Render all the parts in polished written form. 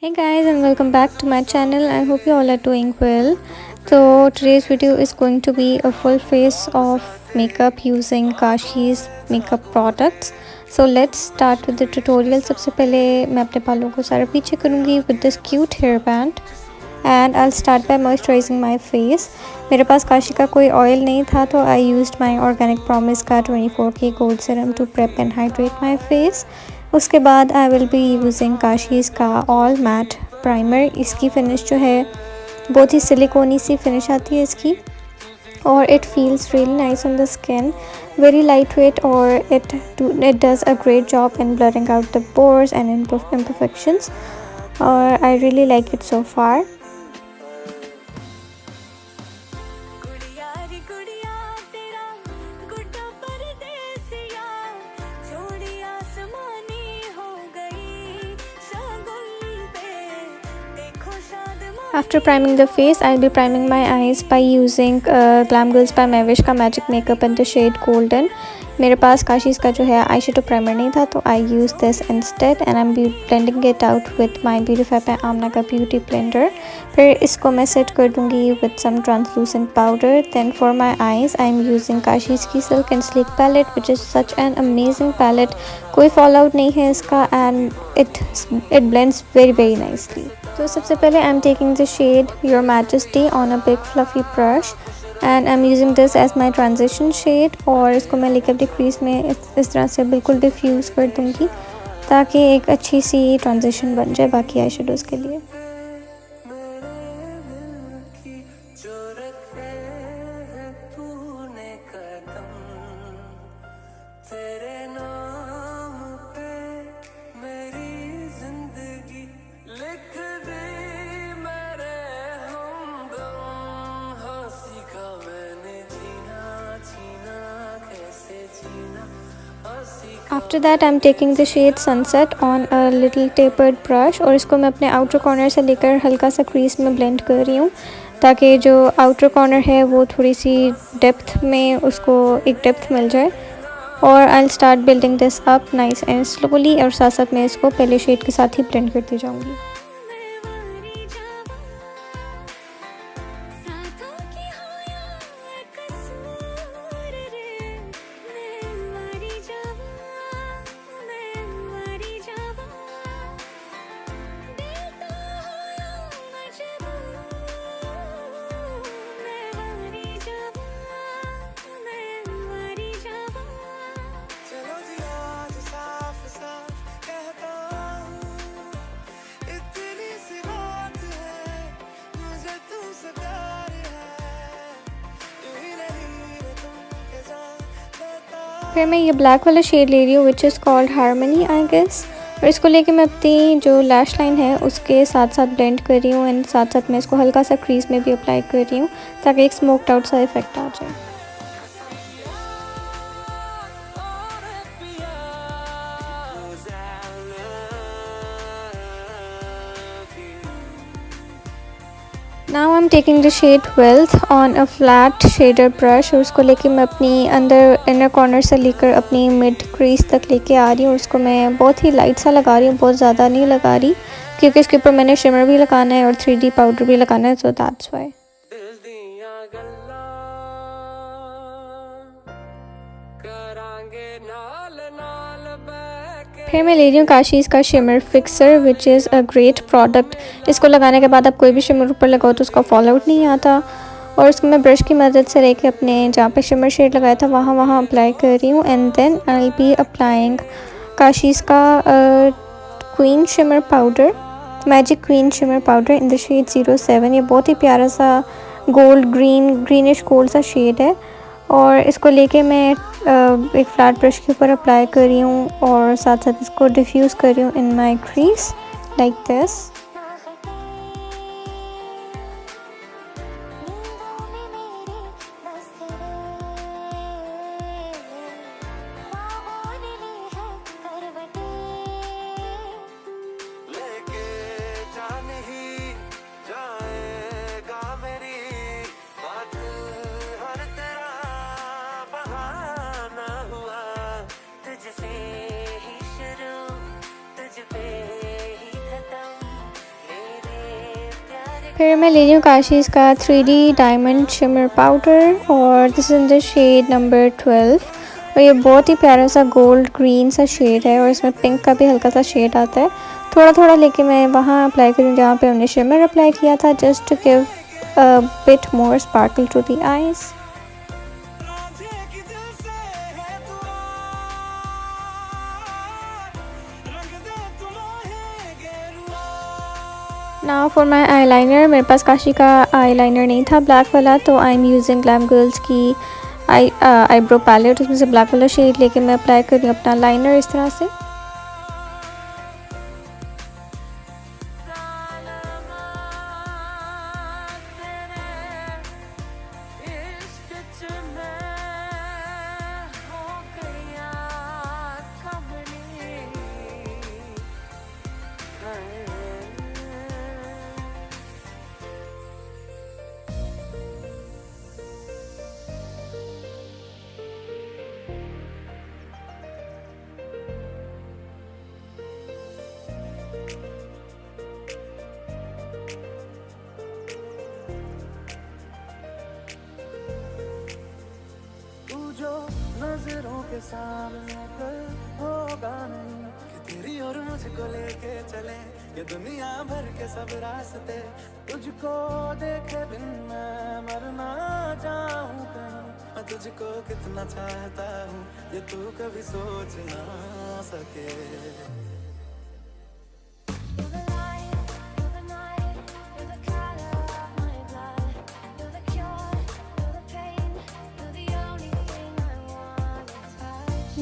Hey guys, and welcome back to my channel. I hope you all are doing well. So today's video is going to be a full face of makeup using Kashi's makeup products. So let's start with the tutorial. सबसे पहले मैं अपने बालों को सारा पीछे करूँगी with this cute hairband and I'll start by moisturizing my face. मेरे पास काशी का कोई ऑयल नहीं था तो I used my Organic Promise का 24K Gold Serum to prep and hydrate my face. उसके बाद आई विल बी यूजिंग काशीज़ का ऑल मैट प्राइमर। इसकी फ़िनिश जो है बहुत ही सिलिकॉनी सी फिनिश आती है इसकी और it feels really nice on the skin, very light weight और it does a great job in blurring out the pores and imperfections और I really like it so far. After priming the face, I'll be priming my eyes by using Glam Girls by Mavish का Magic Makeup in the shade Golden. मेरे पास काशीज़ का जो है eye shadow primer नहीं था तो I used this instead and I'm blending it out with my Beautify by Amna का beauty blender. फिर इसको मैं सेट कर दूँगी with some translucent powder. Then for my eyes, I'm using Kashi's की Silk and Sleek palette, which is such an amazing palette. कोई fallout नहीं है इसका and it blends very nicely. तो सबसे पहले I'm taking the shade Your Majesty on a big fluffy brush and I'm using this as my transition shade और इसको मैं लेकर अपनी क्रीज में इस तरह से बिल्कुल डिफ्यूज़ कर दूँगी ताकि एक अच्छी सी ट्रांजिशन बन जाए बाकी आई शेडोज़ के लिए। After that I'm taking the shade Sunset on a little tapered brush और इसको मैं अपने आउटर कॉर्नर से लेकर हल्का सा क्रीज में ब्लेंड कर रही हूँ ताकि जो आउटर कॉर्नर है वो थोड़ी सी डेप्थ में उसको एक डेप्थ मिल जाए और I'll start building this up nice and slowly और साथ साथ मैं इसको पहले शेड के साथ ही ब्लेंड करती जाऊँगी। फिर मैं ये ब्लैक वाला शेड ले रही हूँ which is called harmony I guess और इसको लेके मैं अपनी जो लैश लाइन है उसके साथ साथ ब्लेंड कर रही हूँ एंड साथ साथ मैं इसको हल्का सा क्रीज में भी अप्लाई कर रही हूँ ताकि एक स्मोक्ड आउट सा इफेक्ट आ जाए। Now I'm taking the shade Wealth on a flat shader brush और उसको लेके मैं अपनी अंदर इनर कॉर्नर से लेकर अपनी मिड क्रीज तक लेके आ रही हूँ। उसको मैं बहुत ही लाइट सा लगा रही हूँ, बहुत ज़्यादा नहीं लगा रही क्योंकि इसके ऊपर मैंने शिमर भी लगाना है और 3D पाउडर भी लगाना है, so that's why। फिर मैं ले रही हूँ काशीज़ का shimmer fixer which is a great product. इसको लगाने के बाद आप कोई भी शिमर ऊपर लगाओ तो उसका फॉल आउट नहीं आता और उसको मैं ब्रश की मदद से लेके अपने जहाँ पे शिमर शेड लगाया था वहाँ अप्लाई कर रही हूँ and then I will be applying Kashee's का queen shimmer powder, magic queen shimmer powder in the shade 07। ये बहुत ही प्यारा सा गोल्ड ग्रीनिश गोल्ड सा शेड है और इसको लेके मैं एक फ्लैट ब्रश के ऊपर अप्लाई कर रही हूँ और साथ साथ इसको डिफ्यूज़ कर रही हूँ in my crease like this. फिर मैं ले रही हूँ काशीज़ का 3D डायमंड शिमर पाउडर और this is in the shade number 12 और ये बहुत ही प्यारा सा गोल्ड ग्रीन सा शेड है और इसमें पिंक का भी हल्का सा शेड आता है। थोड़ा थोड़ा लेके मैं वहाँ अप्लाई करूँ जहाँ पे हमने शिमर अप्लाई किया था, just to give a bit more sparkle to the eyes. Now for my eyeliner, मेरे पास काशी का आई लाइनर नहीं था ब्लैक वाला, तो I am using glam girls की आईब्रो पैलेट, उसमें से ब्लैक वाला शेड लेके मैं अप्लाई कर रही हूँ अपना लाइनर इस तरह से। नजरों के सामने कल होगा नहीं कि तेरी और मुझको लेके चले ये दुनिया भर के सब रास्ते, तुझको देखे बिन मैं मर ना जाऊं कहीं, मैं तुझको कितना चाहता हूँ ये तू कभी सोच ना सके।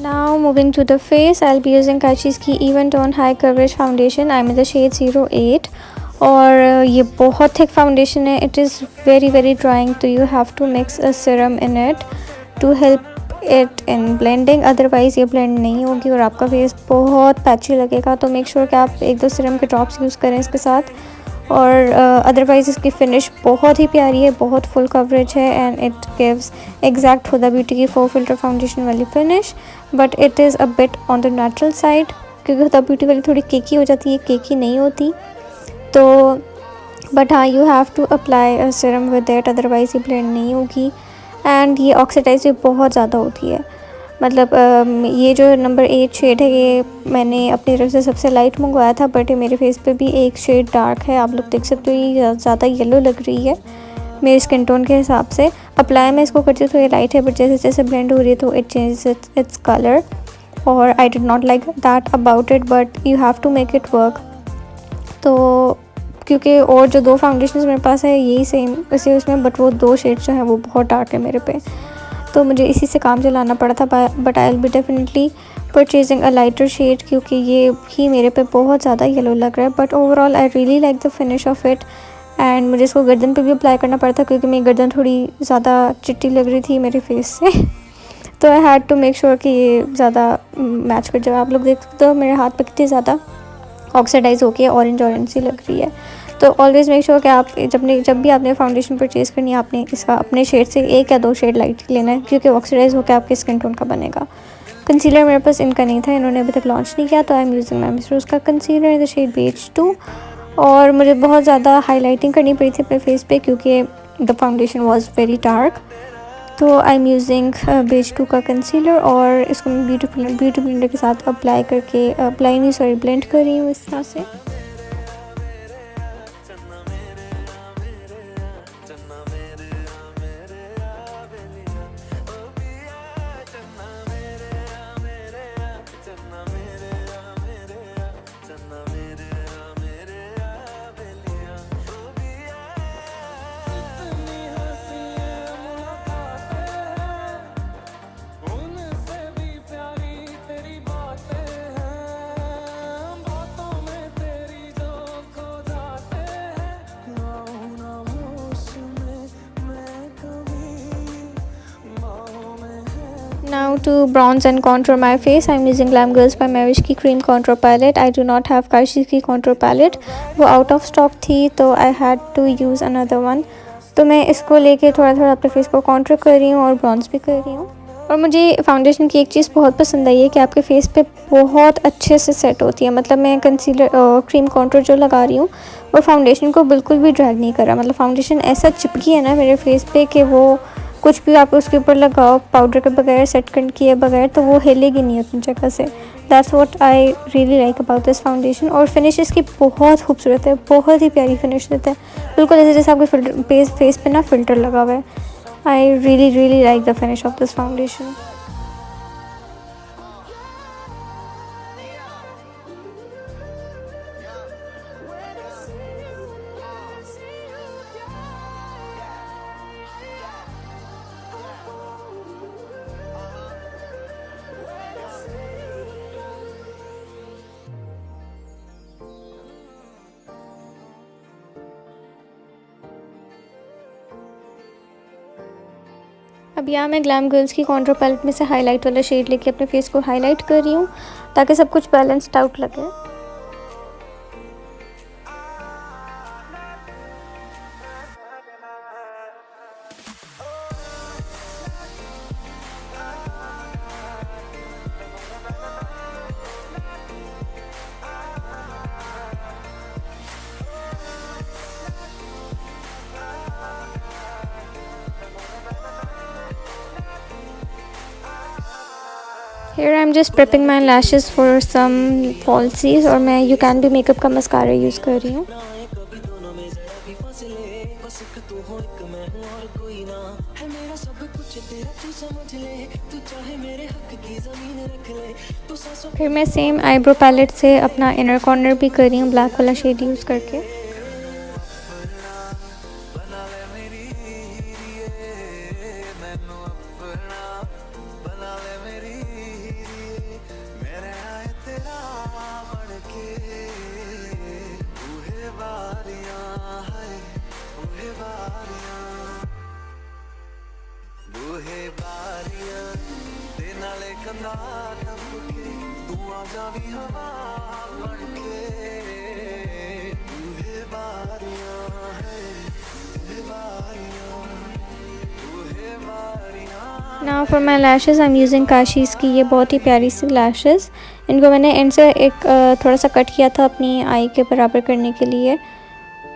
Now moving to the face, I'll be using Kachi's की Even Tone High Coverage Foundation. I'm in the shade 08 और ये बहुत थिक फाउंडेशन है. It is very very drying, तो you have to mix a serum in it to help it in blending. Otherwise ये blend नहीं होगी और आपका फेस बहुत पैची लगेगा. तो make sure कि आप एक दो serum के drops यूज़ करें इसके साथ. और अदरवाइज़ इसकी फ़िनिश बहुत ही प्यारी है, बहुत फुल कवरेज है and it gives exact Huda Beauty की 4 फिल्टर फाउंडेशन वाली finish, but it is a bit on the natural side क्योंकि हुदा ब्यूटी वाली थोड़ी केकी हो जाती है, केकी नहीं होती. तो बट हाँ, you have to apply a serum with it, otherwise ये ब्लेंड नहीं होगी. एंड ये ऑक्सीडाइज भी बहुत ज़्यादा होती है. मतलब ये जो नंबर 8 शेड है ये मैंने अपनी तरफ से सबसे लाइट मंगवाया था, बट ये मेरे फेस पे भी एक शेड डार्क है. आप लोग देख सकते हो ये ज़्यादा येलो लग रही है मेरे स्किन टोन के हिसाब से. अप्लाई मैं इसको करती हूँ तो ये लाइट है, बट जैसे जैसे ब्लेंड हो रही है तो इट चेंजेस इट्स कलर और I did not like that about it, but you have to make it work. तो क्योंकि और जो 2 फाउंडेशन मेरे पास है यही सेम इसी उसमें, बट वो 2 शेड्स जो हैं वो बहुत डार्क है मेरे पे, तो मुझे इसी से काम चलाना पड़ा था. But I will be definitely purchasing a lighter shade क्योंकि ये ही मेरे पे बहुत ज़्यादा येलो लग रहा है. But overall I really like the finish off it. And मुझे इसको गर्दन पे भी अप्लाई करना पड़ा था क्योंकि मेरी गर्दन थोड़ी ज़्यादा चिट्टी लग रही थी मेरे फेस से. तो I had to make sure कि ये ज़्यादा मैच कर जाए. आप लोग देख सकते हो मेरे हाथ पे कितनी ज़्यादा ऑक्सीडाइज होके ऑरेंज ऑरेंज सी लग रही है. तो ऑलवेज़ मेक श्योर कि आप जब भी आपने फाउंडेशन परचेज़ करनी है आपने इसका अपने शेड से 1 या 2 शेड लाइट लेना है क्योंकि ऑक्सीडाइज होकर आपके स्किन टोन का बनेगा. कंसीलर मेरे पास इनका नहीं था, इन्होंने अभी तक लॉन्च नहीं किया, तो I am using ma'am rose का concealer in the shade beige 2. और मुझे बहुत ज़्यादा हाईलाइटिंग करनी पड़ी थी अपने फेस पे क्योंकि the foundation was very dark. तो आई एम यूजिंग बेज 2 का कंसीलर और इसको मैं ब्यूटी ब्लेंडर के साथ अप्लाई ब्लेंड कर रही हूँ इस तरह से. Now to bronze and contour my face, I am using Glam Girls by Mavish की cream contour palette. I do not have Kashi की contour palette, वो out of stock थी तो I had to use another one. तो मैं इसको लेके थोड़ा थोड़ा अपने फेस को contour कर रही हूँ और bronze भी कर रही हूँ. और मुझे फाउंडेशन की एक चीज़ बहुत पसंद आई है कि आपके फेस पे बहुत अच्छे से सेट होती है. मतलब मैं कंसीलर क्रीम कंटूर जो लगा रही हूँ और फाउंडेशन को बिल्कुल भी ड्रैग नहीं करा। मतलब फाउंडेशन ऐसा चिपकी है ना मेरे फेस पे कि वो कुछ भी आप उसके ऊपर लगाओ पाउडर के बगैर, सेट किए बगैर, तो वो हिलेगी नहीं अपनी जगह से। That's what I really like about this foundation. और फिनिश इसकी बहुत खूबसूरत है, बहुत ही प्यारी फिनिश देता है, बिल्कुल ऐसे जैसे आपके फेस पे ना फ़िल्टर लगा हुआ है। आई really like the finish off this foundation. अब यहाँ मैं ग्लैम गर्ल्स की कॉन्टूर पैलेट में से हाईलाइट वाला शेड लेके अपने फेस को हाईलाइट कर रही हूँ ताकि सब कुछ बैलेंस्ड आउट लगे। Here I'm just prepping my lashes for some falsies, और मैं You Can Be मेकअप का मस्कारा यूज़ कर रही हूँ। फिर मैं सेम आईब्रो पैलेट से अपना इनर कॉर्नर भी कर रही हूँ ब्लैक वाला शेड यूज़ करके। Now for my lashes I'm using Kashi's की ये बहुत ही प्यारी सी लैशेज़। इनको मैंने एंड से एक थोड़ा सा कट किया था अपनी आई के बराबर करने के लिए।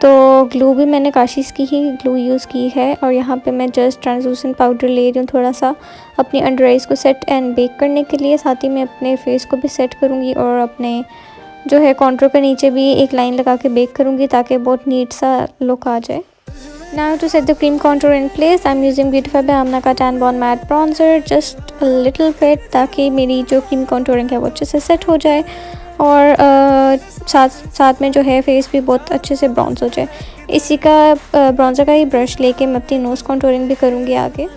तो ग्लू भी मैंने काशीज़ की ही ग्लू यूज़ की है। और यहाँ पे मैं जस्ट ट्रांसलूसेंट पाउडर ले रही हूँ थोड़ा सा अपनी अंडर आइज़ को सेट एंड बेक करने के लिए। साथ ही मैं अपने फेस को भी सेट करूँगी और अपने जो है कॉन्टूर के नीचे भी एक लाइन लगा के बेक करूँगी ताकि बहुत नीट सा लुक आ जाए। Now to set the cream contour in place, I'm using Beautify by Amna का Tan Bond Matte Bronzer, just a little bit, ताकि मेरी जो cream contouring है वो अच्छे से सेट हो जाए और साथ में जो है फेस भी बहुत अच्छे से ब्राउन्स हो जाए। इसी का ब्राउन्जर का ही ब्रश लेके मैं अपनी नोज़ कॉन्टूरिंग भी करूँगी आगे।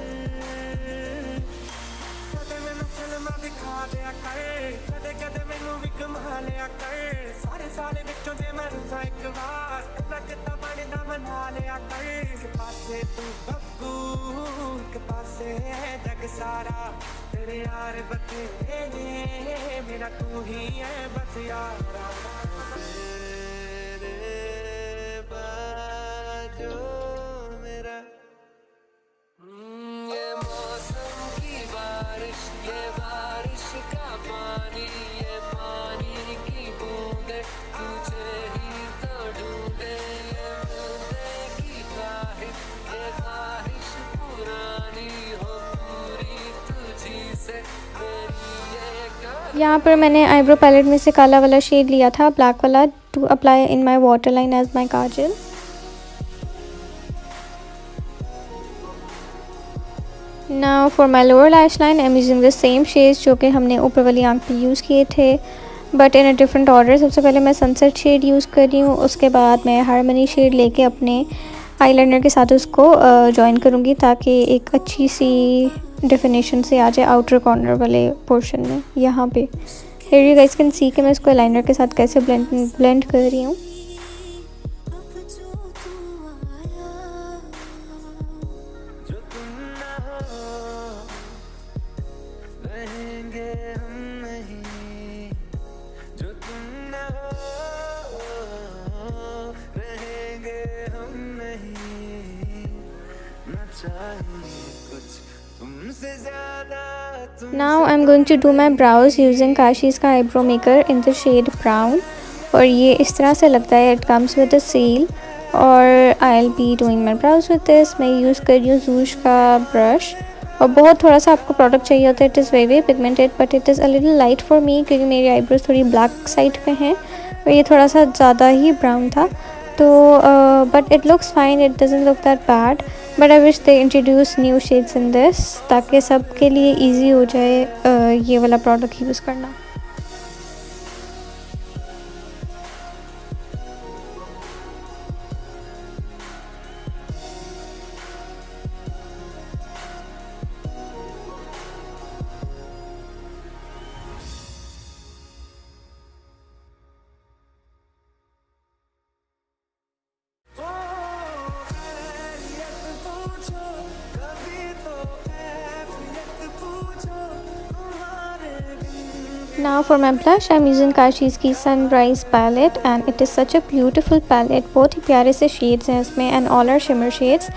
तेरे यार बतेरे मेरा तू ही है बस यारा तेरे बाजो मेरा ये मौसम की बारिश, ये बारिश का पानी, ये पानी की बूंदे तुझे ही तो ढूंढे, ये मिलने की ख्वाहिश, ये ख्वाहिश पुरानी हो यहाँ पर मैंने आईब्रो पैलेट में से काला वाला शेड लिया था, ब्लैक वाला, to apply in my water line as my kajal. Now for my lower lash line I am using the same shades जो कि हमने ऊपर वाली आंख पे यूज़ किए थे but in a different order. सबसे पहले मैं सनसेट शेड यूज़ कर रही हूँ, उसके बाद मैं हारमनी शेड लेके अपने आईलाइनर के साथ उसको जॉइन करूँगी ताकि एक अच्छी सी डेफिनेशन से आ जाए आउटर कॉर्नर वाले पोर्शन में। यहाँ पे here you guys can see कि मैं इसको आईलाइनर के साथ कैसे ब्लेंड कर रही हूँ। Now I'm going to do my brows using Kashi's का eyebrow maker in the shade brown। और ये इस तरह से लगता है, it comes with a seal. और I will be doing my brows with this. मैं यूज़ कर रही हूँ जूश का ब्रश, और बहुत थोड़ा सा आपको प्रोडक्ट चाहिए होता है। It is very very pigmented but it is a little light for me, क्योंकि मेरी आईब्रोज थोड़ी ब्लैक साइड पे हैं और ये थोड़ा सा ज़्यादा ही ब्राउन था। तो but it looks fine, it doesn't look that bad, but I wish they introduce new shades in this, ताकि सबके लिए ईजी हो जाए ये वाला प्रोडक्ट यूज़ करना। Now for my blush, I'm using Kashi's की Sunrise palette and it is such a beautiful palette. बहुत ही प्यारे से shades हैं इसमें and all are shimmer shades.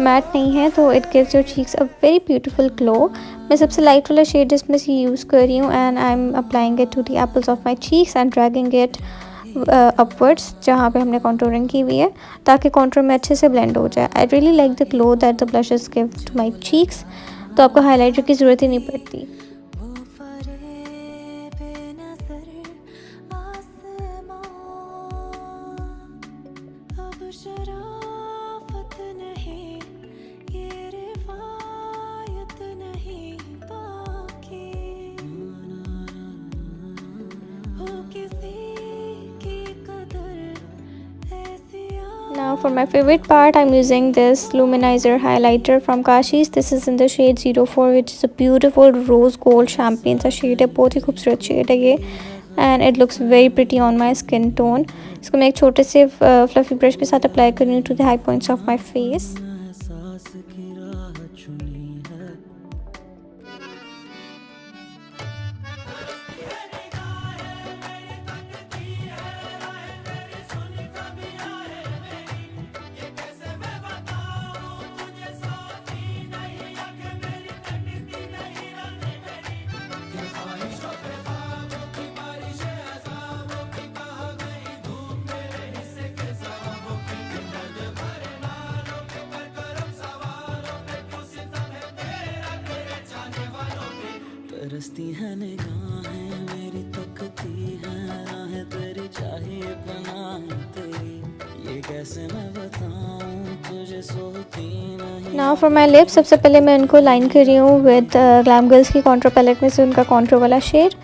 Matte नहीं है तो it gives your cheeks a very beautiful glow. मैं सबसे light वाला shade इसमें से use कर रही हूँ and I'm applying it to the apples of my cheeks and dragging it upwards जहाँ पे हमने contouring की हुई है, ताकि contour में अच्छे से blend हो जाए. I really like the glow that the blushes give to my cheeks. तो आपको highlighter की ज़रूरत ही नहीं पड़ती. Now for my favorite part, I'm using this luminizer highlighter from Kashi's. This is in the shade 04, which is a beautiful rose gold champagne सा shade है, बहुत ही खूबसूरत shade है ये, and it looks very pretty on my skin tone. इसको मैं एक छोटे से fluffy brush के साथ apply कर रही हूँ to the high points of my face. तरसती है निगाहें मेरी, तकती है राहें तेरी, चाहिए पनाह तेरी, ये कैसे मैं बताऊं तुझे, सोती नहीं. Now for my lips, सबसे पहले मैं उनको लाइन कर रही हूँ with Glam Girls की contour palette में से उनका contour वाला shade.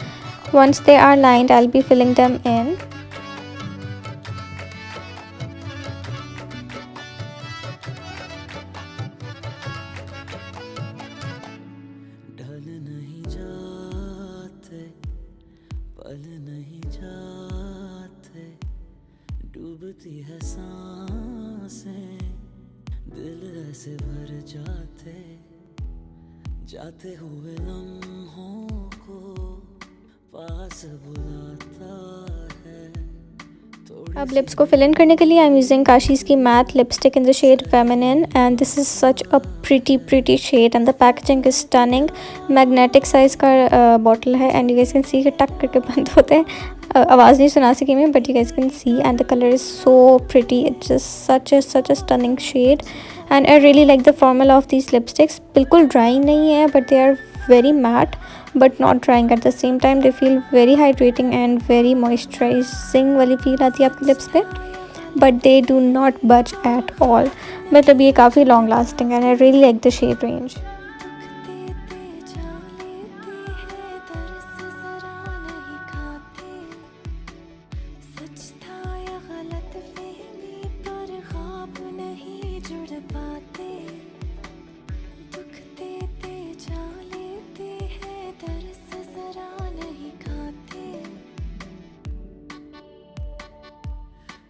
Once they are lined, I'll be filling them in. पल नहीं जाते, डूबती है सांसें, दिल ऐसे भर जाते, जाते हुए लम्हों को पास बुलाता है. अब लिप्स को फिल इन करने के लिए आई एम यूजिंग काशीज़ की matte lipstick in the shade feminine, and this is such a pretty shade and the packaging is stunning. Magnetic size का बॉटल है and you guys can see कि tuck करके बंद होते हैं. आवाज़ नहीं सुना सकी मैं, but you guys can see and the colour is so pretty. It's just such a stunning shade and I really like the formula of these lipsticks. बिल्कुल ड्राई नहीं है but they are very matte but not drying at the same time. They feel very hydrating and very moisturizing वाली feel आती है आपके lips पे, but they do not budge at all. मतलब ये काफ़ी long lasting and I really like the shade range.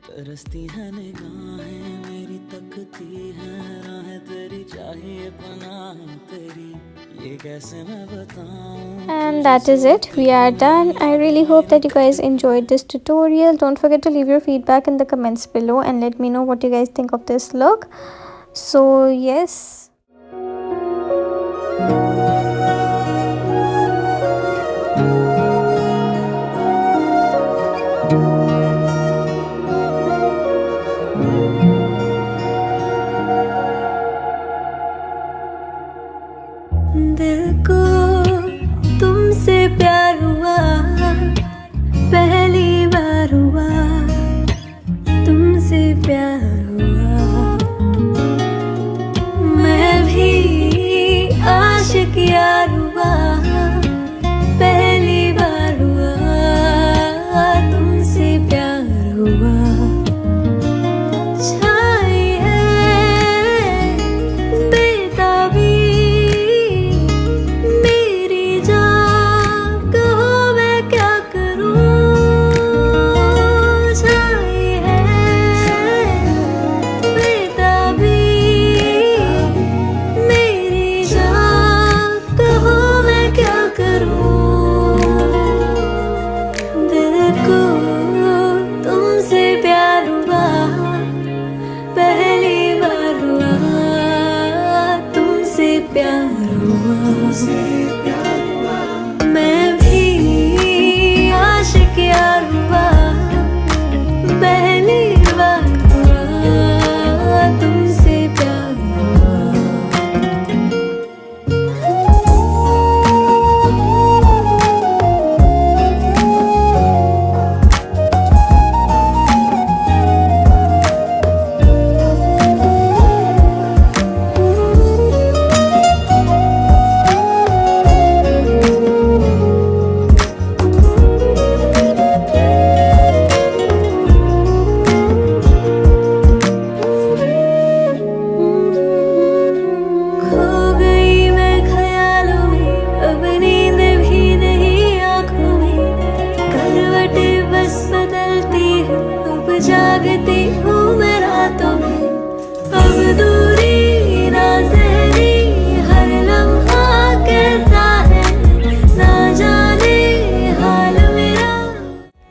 तरसती है निगाहें मेरी, तकती है राहें तेरी, चाहिए पनाह तेरी, ये कैसे मैं बताऊं. And that is it. We are done. I really hope that you guys enjoyed this tutorial. Don't forget to leave your feedback in the comments below and let me know what you guys think of this look. So yes. प्यार हुआ, मैं भी आशिक यार हुआ, पहली बार हुआ तुमसे प्यार हुआ। छाई है बेताबी मेरी जान, कहो मैं क्या करूं। छाई है बेताबी मेरी जान, कहो मैं क्या करूं। दिल को तुमसे प्यार हुआ, पहली बार हुआ तुमसे प्यार हुआ। मैं भी आशिक यार हुआ, पहली बार हुआ तुमसे प्यार हुआ। खो गई मैं ख्यालों में, अब नींद भी नहीं आँखों में। करवटें बस बदलती है, अब जागती हूँ मैं रातों में। अब दूरी ना सहरी, हर लम्हा कहता है ना जाने हाल मेरा।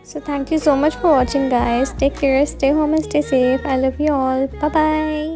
So thank you so much for watching guys. Take care, stay home and stay safe. I love you all. Bye bye.